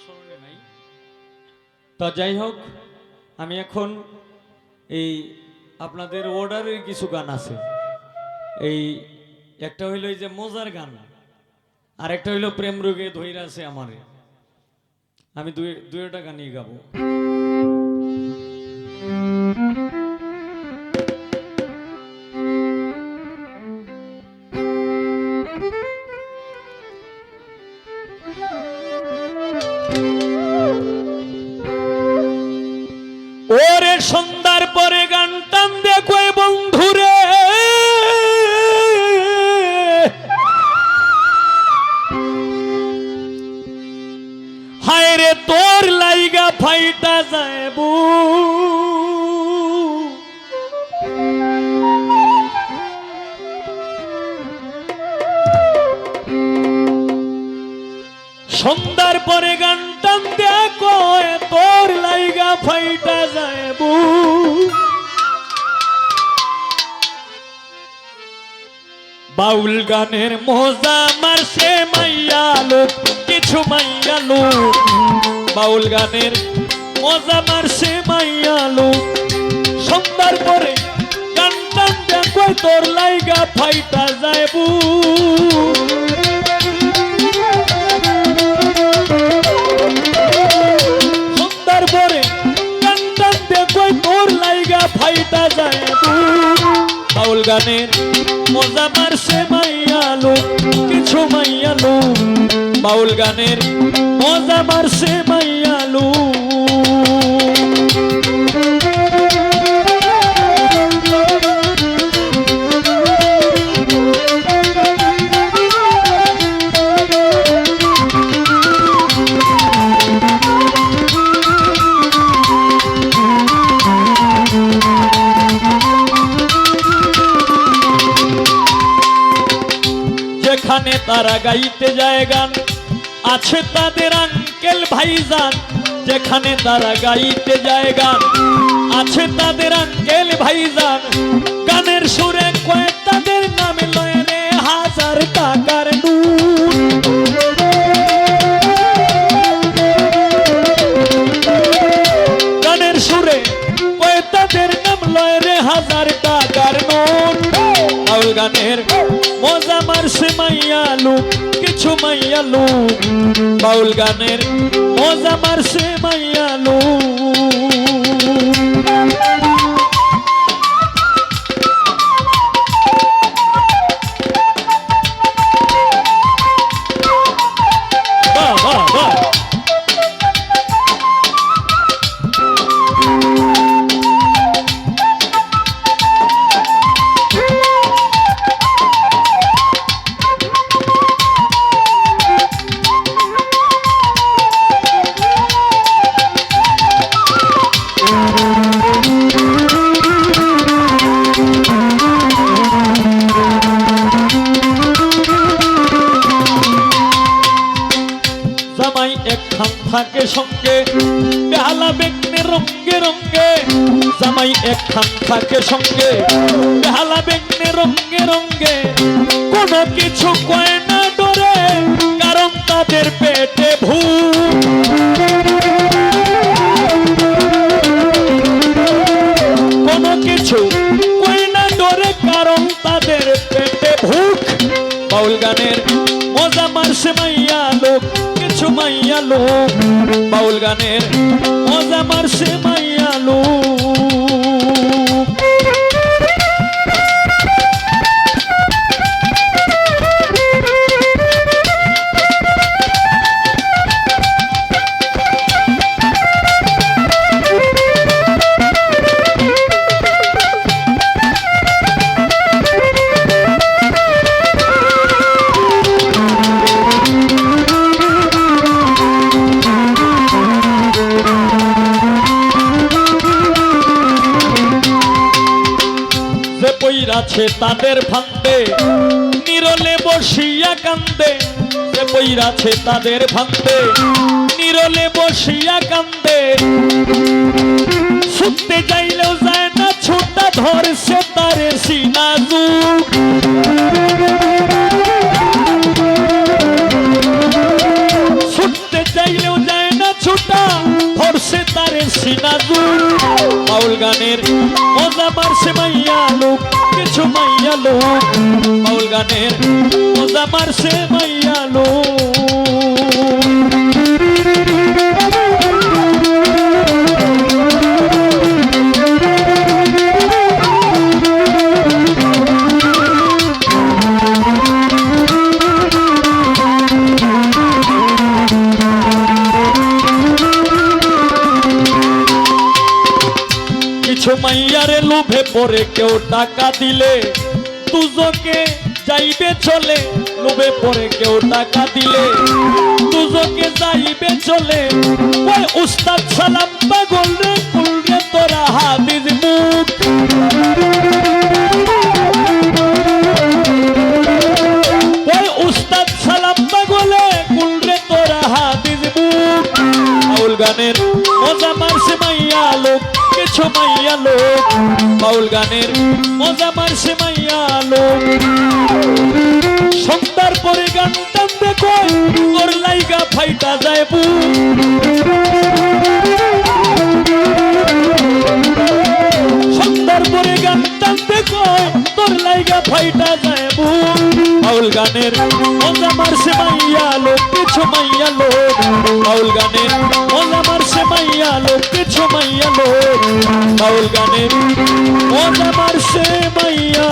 স্মরণে নাই। তা যাই হোক, আমি এখন এই আপনাদের অর্ডারের কিছু গান আছে। এই একটা হইল এই যে মজার গান, আর একটা হইল প্রেম রোগে ধইরা আছে আমারে। আমি দুইটা গানই গাবো। ওরে সন্ধ্যার পরে গান টান দেখো বন্ধুরে, হায় রে তোর লাইগা ফাইটা যাইব। সন্ধ্যার পরে গান টান দেখো তোর লাইগা ফাইটা যাইব। বাউল গানের মজা মারছে মাইয়া লোক, কিছু মাইয়া লোক। বাউল গানের মজা মারছে মাইয়া লোক। সন্ধ্যার পরে গান টান দেখো তোর লাইগা ফাইটা যাইব। ফাইটা যায় বাউল গানের মজা মারছে মাইয়া লোক, কিছু মাইয়া লোক। বাউল গানের মজা মারছে মাইয়া লোক। যেখানে তারা গাইতে যায় গান আছে তাদের আঙ্কেল ভাইজান। যেখানে তারা গাইতে যায় গান আছে তাদের আঙ্কেল ভাইজান। গানের সুরে কয়ে তাদের নামে লয় রে হাজার টাকার নোট। গানের সুরে কয়ে তাদের নাম লয় রে হাজার টাকার নোট। বাউল গানের মজা মারছে মাইয়া লোক, কিছু মাইয়া লোক। বাউল গানের মজা মারছে মাইয়া লোক। বাহ বাহ বাহ। জামাই একখান থাকে সঙ্গে বেহালা বেগনে রঙ্গে রঙ্গে। জামাই একখান থাকে সঙ্গে বেহালা বেগনে রঙ্গে রঙ্গে। কোনো কিছু কয় না ডরে কারণ তাদের পেটে ভূত। কোনো কিছু কয় না ডরে কারণ তাদের পেটে ভূত। বাউল গানের মজা মারছে মাইয়া লোক, কিছু মাইয়া লোক। বাউল গানের মজা মারছে মাইয়া লোক। আছে তাদের ফান্দে নিরলে বসিয়া কান্দে। যে পইরাছে তাদের ফান্দে নিরলে বসিয়া কান্দে। ছুটতে যাইলেও যায় না ছুটা ধরছে তারে সিনাজুক। ছুটতে চাইলেও যায় না কিছুটা ধরছে তারে সিনাজুর বাউল গানের মজা মারছে মাইয়া লোক কিছু মাইয়া লোক বাউল গানের মজা মারছে মাইয়া লোক কিছু মাইয়ারে লোভে পড়ে কেউ টাকা দিলে দুজকে যাইবে চলে লোভে পড়ে কেউ টাকা দিলে দুজকে যাইবে চলে ওই উস্তাদ সালাম পাগল রে কুল রে তোরা হাদিস মুখ ওই উস্তাদ সালাম পাগলে কুল রে তোরা হাদিস মুখ বাউল গানের মজা মারছে মাইয়া লোক কিছু মাইয়া লোক বাউল গানের মজা মারছে মাইয়া লোক সন্ধ্যার পরে গান টানতে কই তোর লাইগা ফাইটা যায় সন্ধ্যার পরে গান টানতে কই তোর লাইগা ফাইটা যায় বাউল গানের মজা মারছে মাইয়া লোক কিছু মাইয়া লোক বাউল গানের মজা মারছে মাইয়া লোক কিছু মাইয়া লোক বাউল গানের মজা মারছে মাইয়া